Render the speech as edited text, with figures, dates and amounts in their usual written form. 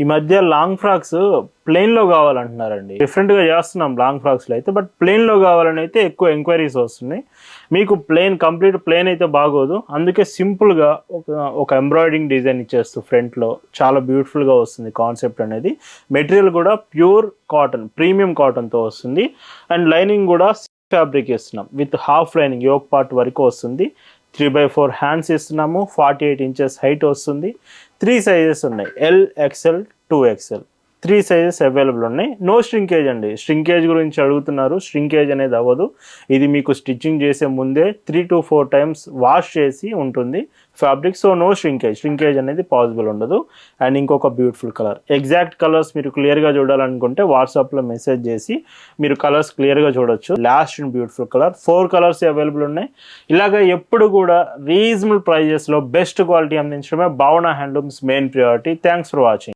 ఈ మధ్య long frocks ప్లెయిన్లో కావాలంటున్నారండి. డిఫరెంట్గా చేస్తున్నాం లాంగ్ ఫ్రాక్స్లో అయితే, బట్ ప్లెయిన్లో కావాలని అయితే ఎక్కువ ఎంక్వైరీస్ వస్తున్నాయి. మీకు కంప్లీట్ ప్లెయిన్ అయితే బాగోదు, అందుకే సింపుల్గా ఒక ఎంబ్రాయిడింగ్ డిజైన్ ఇచ్చేస్తూ ఫ్రంట్లో చాలా బ్యూటిఫుల్గా వస్తుంది కాన్సెప్ట్ అనేది. మెటీరియల్ కూడా ప్యూర్ కాటన్, ప్రీమియం కాటన్తో వస్తుంది. అండ్ లైనింగ్ కూడా ఫ్యాబ్రిక్ ఇస్తున్నాం with half lining, yoke part వరకు వస్తుంది. 3/4 హ్యాండ్స్ ఇస్తున్నాము. 48 ఇంచెస్ హైట్ వస్తుంది. 3 సైజెస్ ఉన్నాయి, L, XL, 2XL. 3 sizes available ఉన్నాయి. నో స్ట్రింకేజ్ అండి. స్ట్రింకేజ్ గురించి అడుగుతున్నారు, స్ట్రింకేజ్ అనేది అవ్వదు. ఇది మీకు స్టిచ్చింగ్ చేసే ముందే 3 to 4 టైమ్స్ వాష్ చేసి ఉంటుంది ఫ్యాబ్రిక్. సో నో స్ట్రింకేజ్ అనేది పాసిబుల్ ఉండదు. అండ్ ఇంకొక బ్యూటిఫుల్ కలర్, ఎగ్జాక్ట్ కలర్స్ మీరు క్లియర్గా చూడాలనుకుంటే వాట్సాప్లో మెసేజ్ చేసి మీరు కలర్స్ క్లియర్గా చూడొచ్చు. Last and beautiful colour, 4 colours available ఉన్నాయి. ఇలాగ ఎప్పుడు కూడా రీజనబుల్ ప్రైజెస్లో బెస్ట్ క్వాలిటీ అందించడమే భావన handlooms main priority. Thanks for watching.